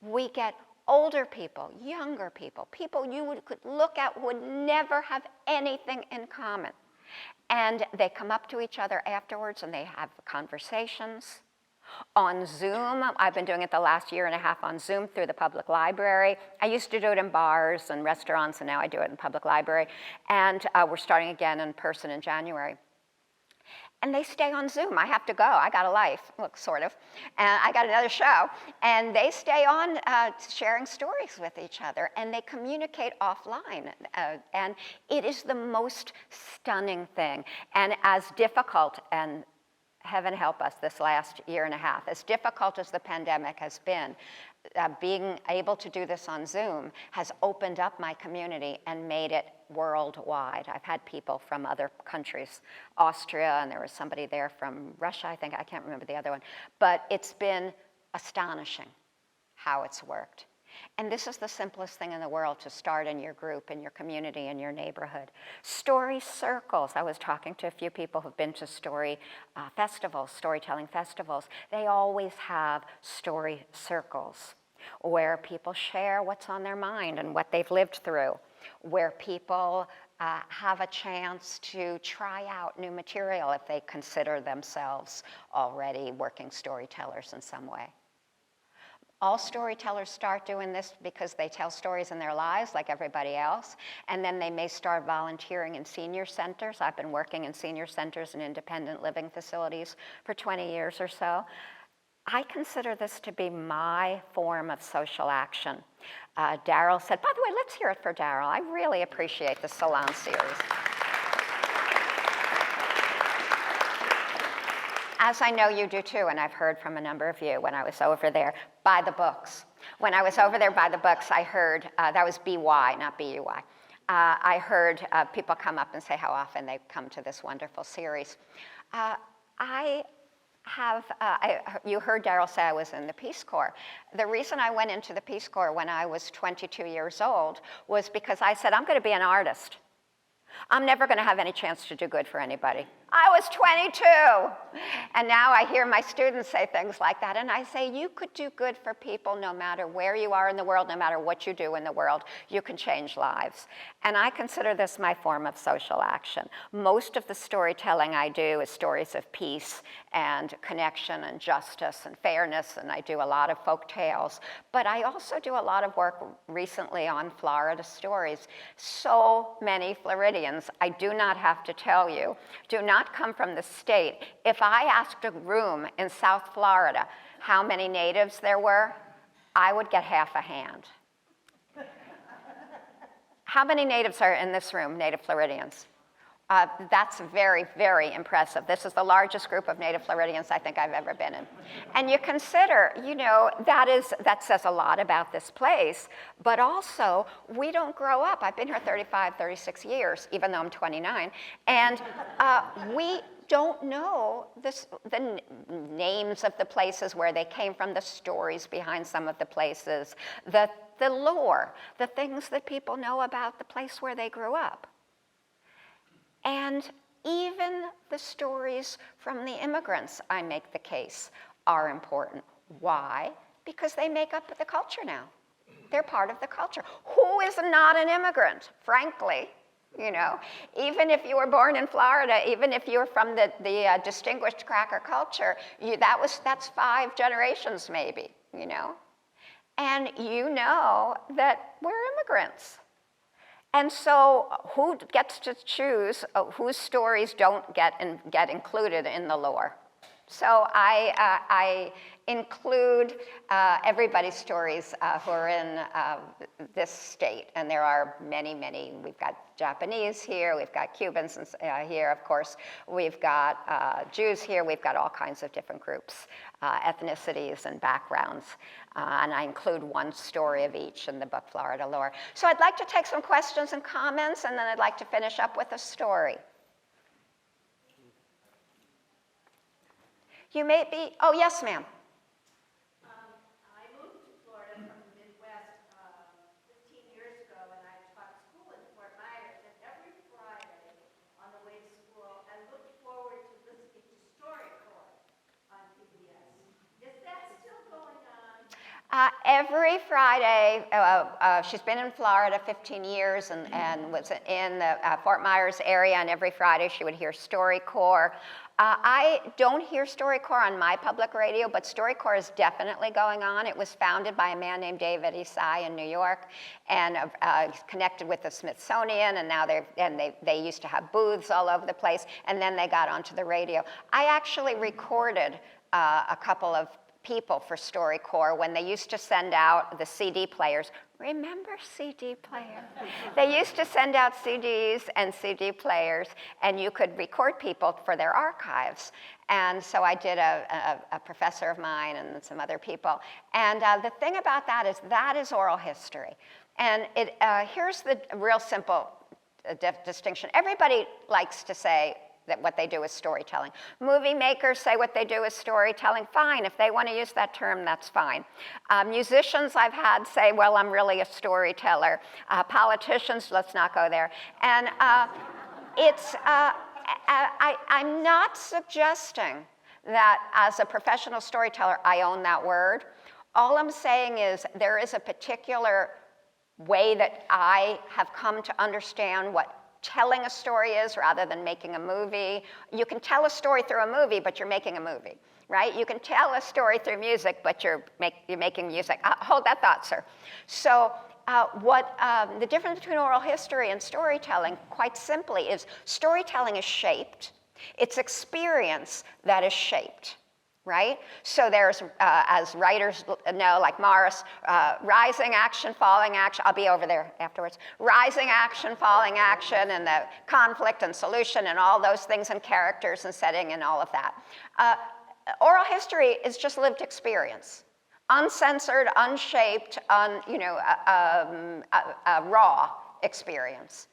We get older people, younger people, people you could look at who would never have anything in common. And they come up to each other afterwards and they have conversations. On Zoom, I've been doing it the last year and a half on Zoom through the public library. I used to do it in bars and restaurants, and now I do it in public library. And we're starting again in person in January. And they stay on Zoom. I have to go. I got a life, look, sort of. And I got another show. And they stay on sharing stories with each other. And they communicate offline. And it is the most stunning thing. And as difficult, and heaven help us, this last year and a half, as difficult as the pandemic has been, being able to do this on Zoom has opened up my community and made it worldwide. I've had people from other countries, Austria, and there was somebody there from Russia, I think, I can't remember the other one. But it's been astonishing how it's worked. And this is the simplest thing in the world to start in your group, in your community, in your neighborhood. Story circles. I was talking to a few people who've been to story festivals, storytelling festivals. They always have story circles where people share what's on their mind and what they've lived through, where people have a chance to try out new material if they consider themselves already working storytellers in some way. All storytellers start doing this because they tell stories in their lives like everybody else, and then they may start volunteering in senior centers. I've been working in senior centers and independent living facilities for 20 years or so. I consider this to be my form of social action. Daryl said, by the way, let's hear it for Daryl. I really appreciate the Salon series. As I know you do too, and I've heard from a number of you when I was over there, by the books. When I was over there by the books, I heard, that was BY, not BUY. I heard people come up and say how often they come to this wonderful series. You heard Daryl say I was in the Peace Corps. The reason I went into the Peace Corps when I was 22 years old was because I said, I'm going to be an artist. I'm never going to have any chance to do good for anybody. I was 22. And now I hear my students say things like that. And I say, you could do good for people no matter where you are in the world, no matter what you do in the world. You can change lives. And I consider this my form of social action. Most of the storytelling I do is stories of peace and connection and justice and fairness. And I do a lot of folk tales. But I also do a lot of work recently on Florida stories. So many Floridians, I do not have to tell you, do not come from the state. If I asked a room in South Florida how many natives there were, I would get half a hand. How many natives are in this room, native Floridians? That's very, very impressive. This is the largest group of native Floridians I think I've ever been in. And you consider, you know, that says a lot about this place, but also we don't grow up. I've been here 35, 36 years, even though I'm 29, and we don't know the names of the places where they came from, the stories behind some of the places, the lore, the things that people know about the place where they grew up. And even the stories from the immigrants, I make the case, are important. Why? Because they make up the culture now. They're part of the culture. Who is not an immigrant, frankly? You know, even if you were born in Florida, even if you were from the distinguished cracker culture, that's 5 generations maybe, you know? And you know that we're immigrants. And so who gets to choose whose stories don't get included in the lore? So I include everybody's stories who are in this state, and there are many, many. We've got Japanese here, we've got Cubans here, of course, we've got Jews here, we've got all kinds of different groups, ethnicities and backgrounds, and I include one story of each in the book, Florida Lore. So I'd like to take some questions and comments, and then I'd like to finish up with a story. You may be, oh yes, ma'am. I moved to Florida from the Midwest 15 years ago, and I taught school in Fort Myers. And every Friday on the way to school, I looked forward to listening to Storytime on PBS. Is that still going on? Every Friday, she's been in Florida 15 years and was in the Fort Myers area, and every Friday she would hear StoryCorps. I don't hear StoryCorps on my public radio, but StoryCorps is definitely going on. It was founded by a man named David Isai in New York, and connected with the Smithsonian, and now they used to have booths all over the place, and then they got onto the radio. I actually recorded a couple of people for StoryCorps when they used to send out the CD players. Remember CD players? They used to send out CDs and CD players, and you could record people for their archives. And so I did a professor of mine and some other people. And the thing about that is oral history. And here's the real simple distinction. Everybody likes to say that what they do is storytelling. Movie makers say what they do is storytelling. Fine, if they want to use that term, that's fine. Musicians I've had say, well, I'm really a storyteller. Politicians, let's not go there. And I'm not suggesting that as a professional storyteller, I own that word. All I'm saying is there is a particular way that I have come to understand what telling a story is rather than making a movie. You can tell a story through a movie, but you're making a movie, right? You can tell a story through music, but you're making music. Hold that thought, sir. So the difference between oral history and storytelling, quite simply, is storytelling is shaped. It's experience that is shaped. Right? So there's, as writers know, like Morris, rising action, falling action. I'll be over there afterwards. Rising action, falling action, and the conflict and solution and all those things and characters and setting and all of that. Oral history is just lived experience. Uncensored, unshaped, raw experience.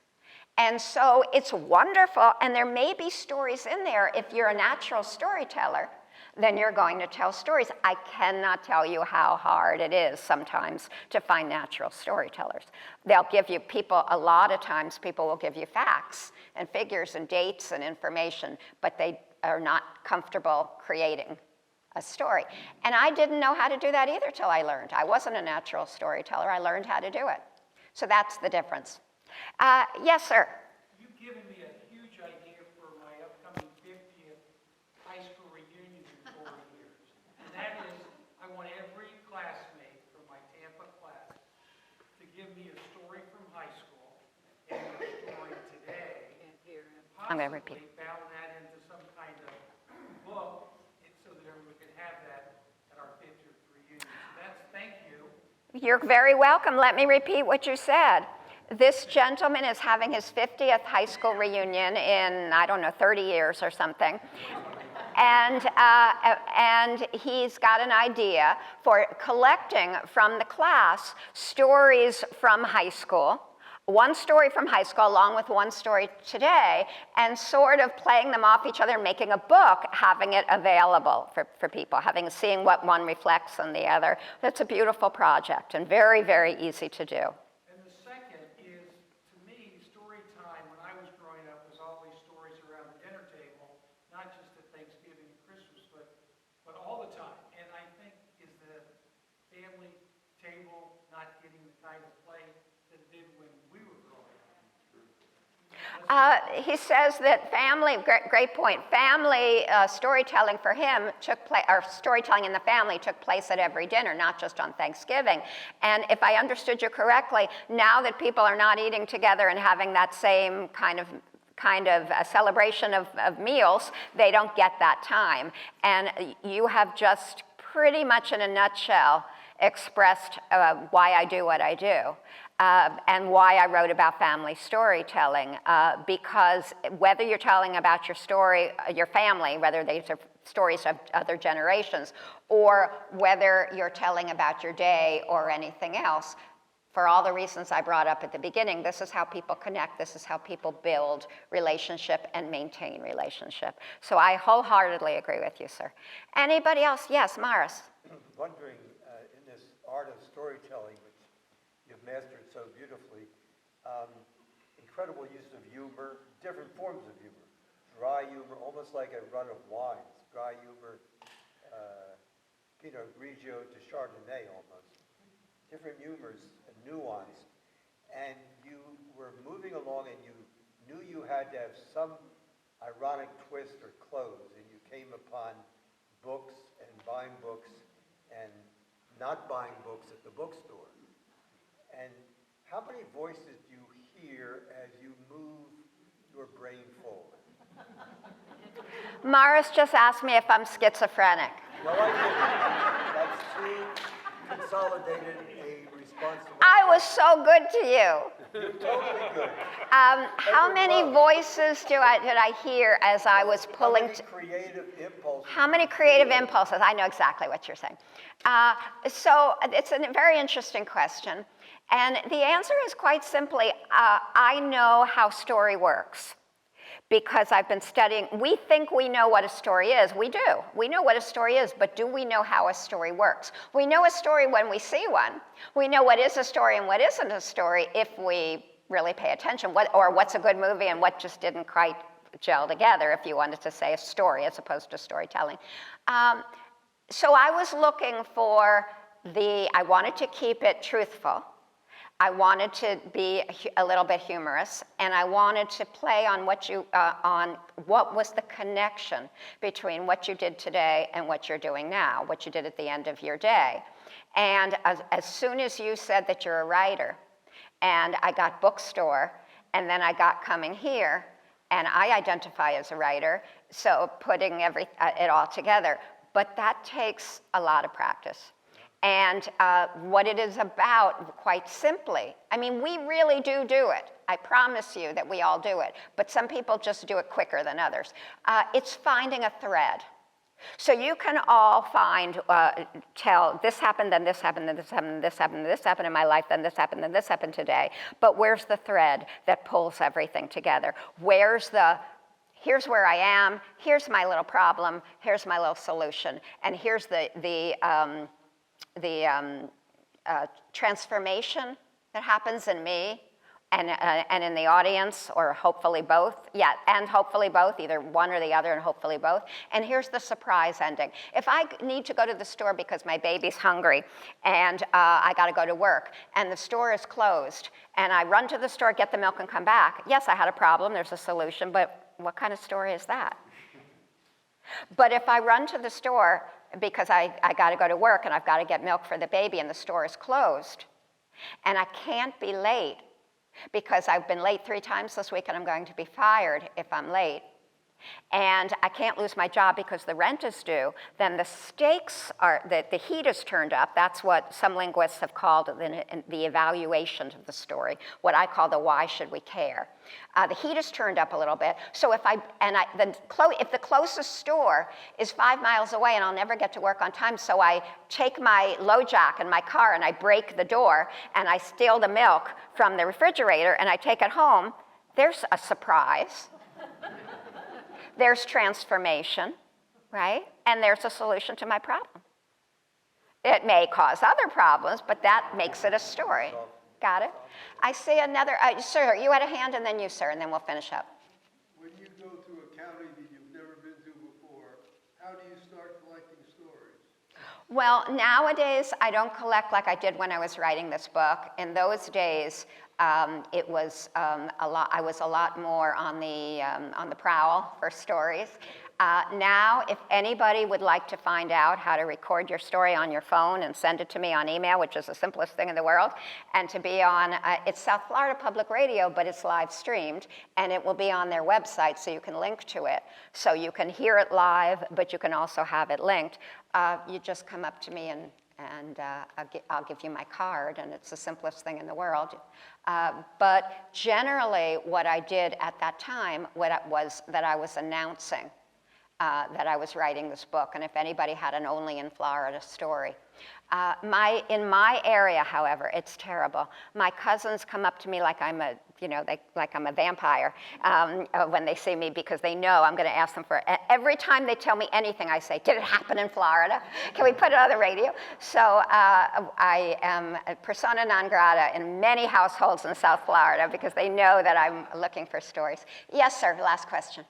And so it's wonderful, and there may be stories in there. If you're a natural storyteller, then you're going to tell stories. I cannot tell you how hard it is sometimes to find natural storytellers. They'll give you a lot of times people will give you facts and figures and dates and information, but they are not comfortable creating a story. And I didn't know how to do that either till I learned. I wasn't a natural storyteller. I learned how to do it. So that's the difference. Yes, sir. You've given me a huge idea for my upcoming 50th high school reunion in 4 years. And that is, I want every classmate from my Tampa class to give me a story from high school and a story today. I'm going to repeat. Possibly bound that into some kind of book so that everyone can have that at our 50th reunion. So thank you. You're very welcome. Let me repeat what you said. This gentleman is having his 50th high school reunion in, I don't know, 30 years or something. And he's got an idea for collecting from the class stories from high school, one story from high school along with one story today, and sort of playing them off each other and making a book, having it available for people, seeing what one reflects on the other. That's a beautiful project and very, very easy to do. And the second is, to me, story time when I was growing up was always stories around the dinner table, not just at Thanksgiving and Christmas, but all the time. And I think is the family table not getting the kind of play that it did when we were growing up. He says that family, great point, family storytelling for him or storytelling in the family took place at every dinner, not just on Thanksgiving. And if I understood you correctly, now that people are not eating together and having that same kind of a celebration of meals, they don't get that time. And you have just pretty much in a nutshell expressed why I do what I do. And why I wrote about family storytelling, because whether you're telling about your story, your family, whether these are stories of other generations, or whether you're telling about your day or anything else, for all the reasons I brought up at the beginning, this is how people connect, this is how people build relationship and maintain relationship. So I wholeheartedly agree with you, sir. Anybody else? Yes, Morris. Wondering, in this art of storytelling, which you've mastered so beautifully, incredible use of humor, different forms of humor. Dry humor, almost like a run of wines. Dry humor, Pinot Grigio to Chardonnay almost. Different humors and nuance. And you were moving along and you knew you had to have some ironic twist or close, and you came upon books and buying books and not buying books at the bookstore. And how many voices do you hear as you move your brain forward? Morris just asked me if I'm schizophrenic. No, I didn't. That's too consolidated a response to I was so good to you. You're totally good. How many voices did I hear as I was pulling? How many creative impulses? How many creative impulses? I know exactly what you're saying. So it's a very interesting question. And the answer is quite simply, I know how story works. Because I've been studying, we think we know what a story is. We do. We know what a story is, but do we know how a story works? We know a story when we see one. We know what is a story and what isn't a story if we really pay attention, or what's a good movie and what just didn't quite gel together, if you wanted to say a story as opposed to storytelling. So I was looking for I wanted to keep it truthful. I wanted to be a little bit humorous, and I wanted to play on what was the connection between what you did today and what you're doing now, what you did at the end of your day. And as soon as you said that you're a writer, and I got bookstore, and then I got coming here, and I identify as a writer, so putting it all together. But that takes a lot of practice. And what it is about, quite simply, I mean, we really do it. I promise you that we all do it. But some people just do it quicker than others. It's finding a thread. So you can all tell this happened, then this happened, then this happened, then this happened, then this happened in my life, then this happened, then this happened today. But where's the thread that pulls everything together? Here's where I am, here's my little problem, here's my little solution, and here's the transformation that happens in me and in the audience, or hopefully both. Yeah, and hopefully both, either one or the other, and hopefully both. And here's the surprise ending. If I need to go to the store because my baby's hungry and I got to go to work and the store is closed and I run to the store, get the milk, and come back, yes, I had a problem, there's a solution, but what kind of story is that? But if I run to the store because I got to go to work and I've got to get milk for the baby and the store is closed, and I can't be late because I've been late 3 times this week and I'm going to be fired if I'm late, and I can't lose my job because the rent is due, then the stakes are that the heat is turned up. That's what some linguists have called the evaluation of the story, what I call the why should we care. The heat is turned up a little bit. So if the closest store is 5 miles away and I'll never get to work on time, so I take my low jack in my car and I break the door and I steal the milk from the refrigerator and I take it home, there's a surprise. There's transformation, right? And there's a solution to my problem. It may cause other problems, but that makes it a story. Got it? I see another, sir, you had a hand, and then you, sir, and then we'll finish up. When you go to a county that you've never been to before, how do you start collecting stories? Well, nowadays, I don't collect like I did when I was writing this book. In those days, it was I was a lot more on the prowl for stories. Now, if anybody would like to find out how to record your story on your phone and send it to me on email, which is the simplest thing in the world, and to be on, it's South Florida Public Radio, but it's live streamed, and it will be on their website, so you can link to it. So you can hear it live, but you can also have it linked. You just come up to me and I'll give you my card, and it's the simplest thing in the world. But generally, what I did at that time was that I was announcing that I was writing this book, and if anybody had an Only in Florida story. In my area, however, it's terrible. My cousins come up to me like I'm a vampire when they see me, because they know I'm going to ask them for it. Every time they tell me anything, I say, did it happen in Florida? Can we put it on the radio? So I am a persona non grata in many households in South Florida because they know that I'm looking for stories. Yes, sir, last question.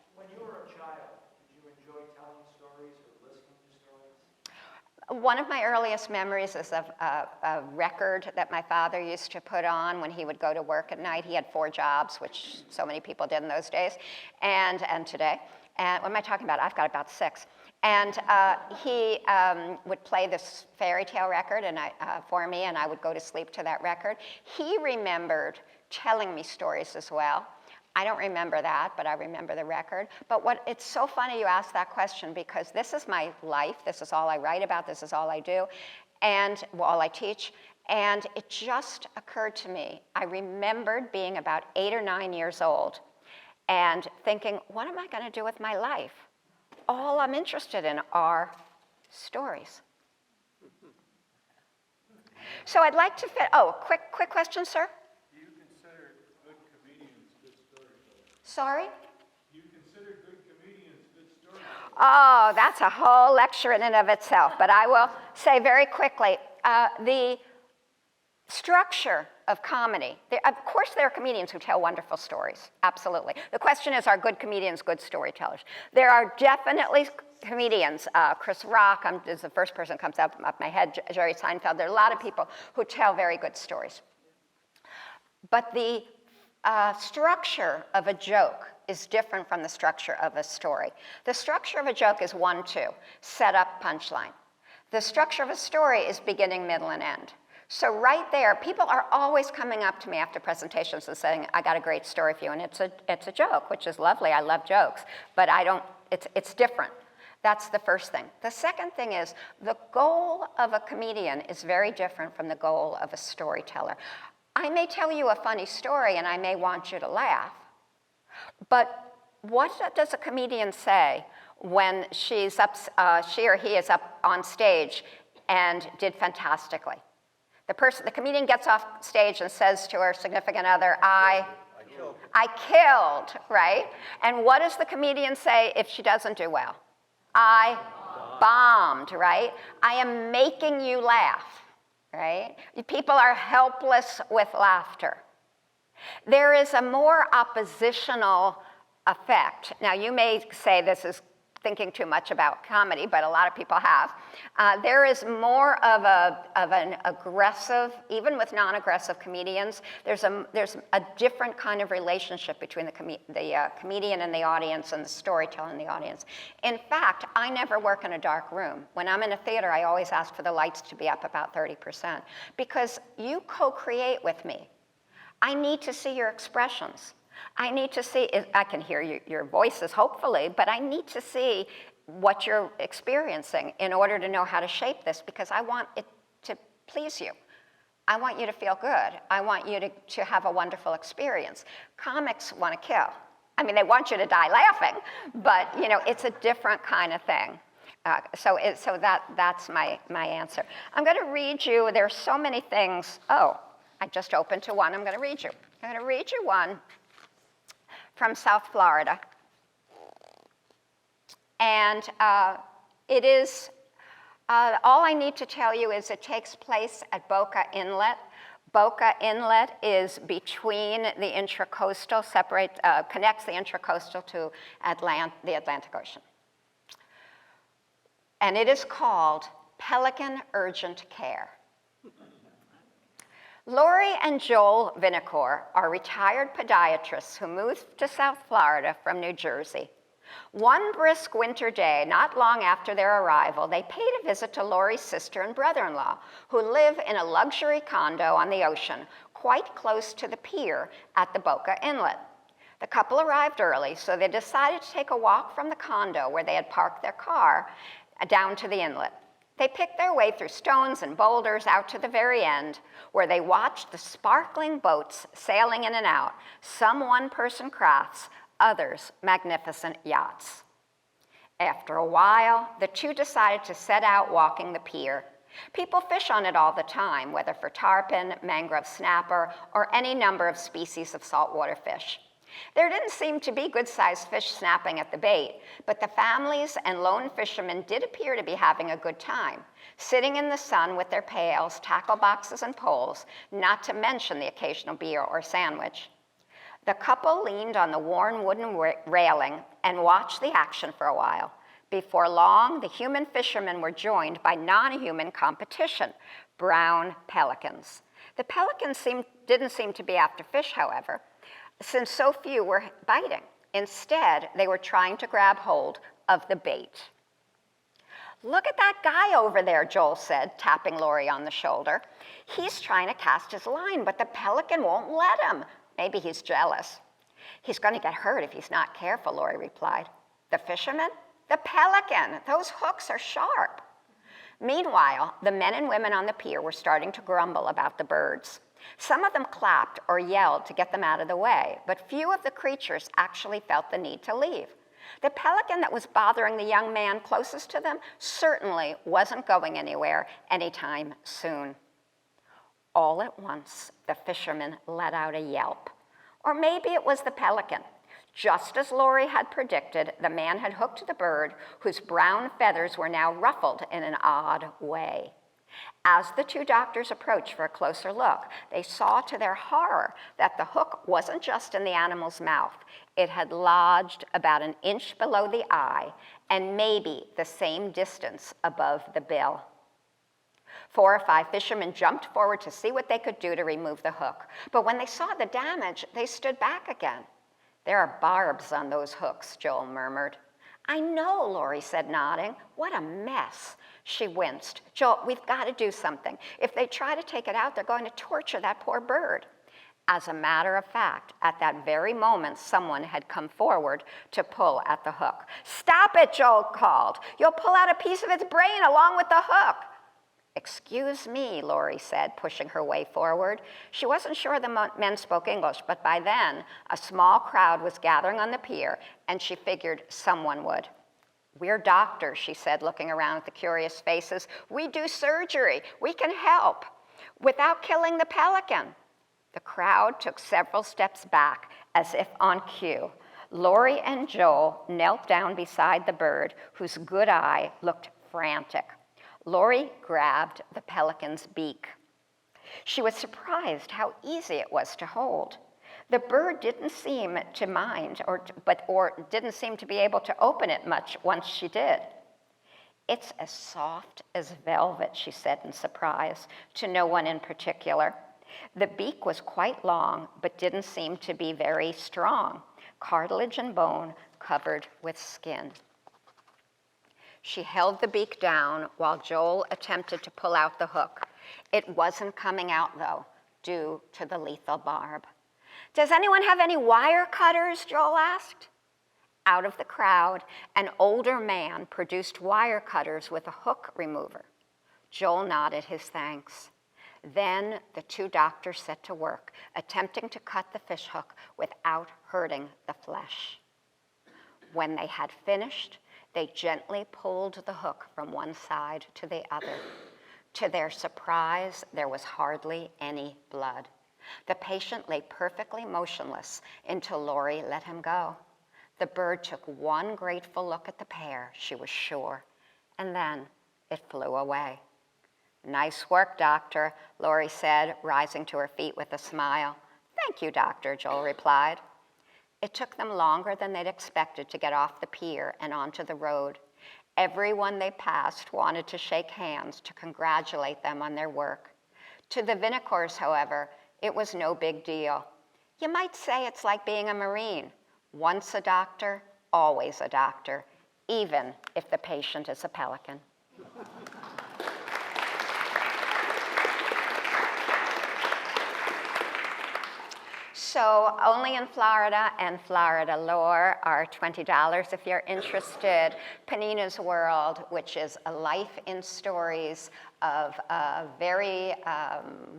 One of my earliest memories is of a record that my father used to put on when he would go to work at night. He had 4 jobs, which so many people did in those days, and today. And what am I talking about? I've got about 6. And he would play this fairy tale record for me, and I would go to sleep to that record. He remembered telling me stories as well. I don't remember that, but I remember the record. But it's so funny you ask that question, because this is my life. This is all I write about. This is all I do, and all I teach. And it just occurred to me. I remembered being about 8 or 9 years old and thinking, what am I going to do with my life? All I'm interested in are stories. So I'd like to quick question, sir? Sorry? You consider good comedians good storytellers? Oh, that's a whole lecture in and of itself. But I will say very quickly, the structure of comedy, of course there are comedians who tell wonderful stories, absolutely. The question is, are good comedians good storytellers? There are definitely comedians, Chris Rock is the first person that comes up my head, Jerry Seinfeld. There are a lot of people who tell very good stories. But the structure of a joke is different from the structure of a story. The structure of a joke is 1-2, set up, punchline. The structure of a story is beginning, middle, and end. So right there, people are always coming up to me after presentations and saying, I got a great story for you, and it's a joke, which is lovely. I love jokes, but it's different. That's the first thing. The second thing is the goal of a comedian is very different from the goal of a storyteller. I may tell you a funny story and I may want you to laugh, but what does a comedian say when she or he is up on stage and did fantastically? The comedian gets off stage and says to her significant other, I killed, right? And what does the comedian say if she doesn't do well? I bombed, right? I am making you laugh. Right? People are helpless with laughter. There is a more oppositional effect. Now, you may say this is thinking too much about comedy, but a lot of people have. There is more of an aggressive, even with non-aggressive comedians, there's a different kind of relationship between the comedian and the audience and the storyteller and the audience. In fact, I never work in a dark room. When I'm in a theater, I always ask for the lights to be up about 30%, because you co-create with me. I need to see your expressions. I need to see, I can hear your voices hopefully, but I need to see what you're experiencing in order to know how to shape this, because I want it to please you. I want you to feel good. I want you to have a wonderful experience. Comics want to kill. I mean, they want you to die laughing, but you know, it's a different kind of thing. So that's my answer. I'm going to read you, there's so many things. Oh, I just opened to one I'm going to read you. I'm going to read you one from South Florida. And it is, all I need to tell you is it takes place at Boca Inlet. Boca Inlet is between the intracoastal, connects the intracoastal to the Atlantic Ocean. And it is called Pelican Urgent Care. Lori and Joel Vinacore are retired podiatrists who moved to South Florida from New Jersey. One brisk winter day, not long after their arrival, they paid a visit to Lori's sister and brother-in-law, who live in a luxury condo on the ocean, quite close to the pier at the Boca Inlet. The couple arrived early, so they decided to take a walk from the condo where they had parked their car down to the inlet. They picked their way through stones and boulders out to the very end, where they watched the sparkling boats sailing in and out, some one-person crafts, others magnificent yachts. After a while, the two decided to set out walking the pier. People fish on it all the time, whether for tarpon, mangrove snapper, or any number of species of saltwater fish. There didn't seem to be good-sized fish snapping at the bait, but the families and lone fishermen did appear to be having a good time, sitting in the sun with their pails, tackle boxes, and poles, not to mention the occasional beer or sandwich. The couple leaned on the worn wooden railing and watched the action for a while. Before long, the human fishermen were joined by non-human competition, brown pelicans. The pelicans didn't seem to be after fish, however, since so few were biting. Instead, they were trying to grab hold of the bait. "Look at that guy over there," Joel said, tapping Lori on the shoulder. "He's trying to cast his line, but the pelican won't let him. Maybe he's jealous." "He's going to get hurt if he's not careful," Lori replied. "The fisherman?" "The pelican. Those hooks are sharp." Meanwhile, the men and women on the pier were starting to grumble about the birds. Some of them clapped or yelled to get them out of the way, but few of the creatures actually felt the need to leave. The pelican that was bothering the young man closest to them certainly wasn't going anywhere anytime soon. All at once, the fisherman let out a yelp. Or maybe it was the pelican. Just as Lori had predicted, the man had hooked the bird, whose brown feathers were now ruffled in an odd way. As the two doctors approached for a closer look, they saw to their horror that the hook wasn't just in the animal's mouth. It had lodged about an inch below the eye and maybe the same distance above the bill. 4 or 5 fishermen jumped forward to see what they could do to remove the hook. But when they saw the damage, they stood back again. "There are barbs on those hooks," Joel murmured. "I know," Lori said, nodding. "What a mess." She winced. "Joel, we've got to do something. If they try to take it out, they're going to torture that poor bird." As a matter of fact, at that very moment, someone had come forward to pull at the hook. "Stop it," Joel called. "You'll pull out a piece of its brain along with the hook." "Excuse me," Lori said, pushing her way forward. She wasn't sure the men spoke English, but by then, a small crowd was gathering on the pier, and she figured someone would. "We're doctors," she said, looking around at the curious faces. "We do surgery. We can help without killing the pelican." The crowd took several steps back, as if on cue. Lori and Joel knelt down beside the bird, whose good eye looked frantic. Lori grabbed the pelican's beak. She was surprised how easy it was to hold. The bird didn't seem to mind, or didn't seem to be able to open it much once she did. "It's as soft as velvet," she said in surprise, to no one in particular. The beak was quite long, but didn't seem to be very strong, cartilage and bone covered with skin. She held the beak down while Joel attempted to pull out the hook. It wasn't coming out, though, due to the lethal barb. Does anyone have any wire cutters, Joel asked. Out of the crowd, an older man produced wire cutters with a hook remover. Joel nodded his thanks. Then the two doctors set to work, attempting to cut the fishhook without hurting the flesh. When they had finished, they gently pulled the hook from one side to the other. To their surprise, there was hardly any blood. The patient lay perfectly motionless until Lori let him go. The bird took one grateful look at the pair, she was sure, and then it flew away. Nice work, doctor, Lori said, rising to her feet with a smile. Thank you, doctor, Joel replied. It took them longer than they'd expected to get off the pier and onto the road. Everyone they passed wanted to shake hands to congratulate them on their work. To the Vinicors, however, it was no big deal. You might say it's like being a Marine. Once a doctor, always a doctor, even if the patient is a pelican. So only in Florida and Florida Lore are $20 if you're interested. Panina's World, which is a life in stories of a very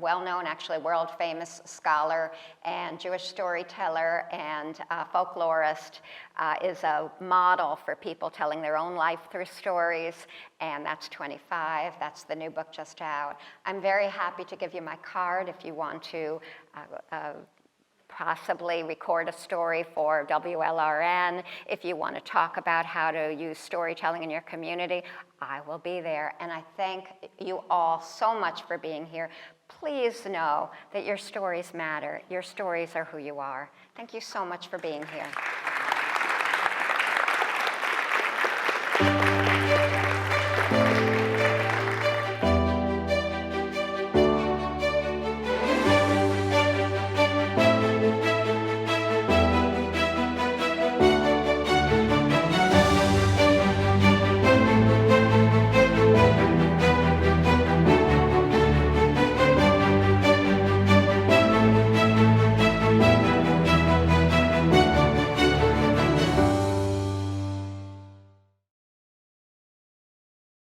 well-known, actually world-famous scholar and Jewish storyteller and folklorist, is a model for people telling their own life through stories, and that's $25. That's the new book just out. I'm very happy to give you my card if you want to possibly record a story for WLRN. If you want to talk about how to use storytelling in your community, I will be there. And I thank you all so much for being here. Please know that your stories matter. Your stories are who you are. Thank you so much for being here.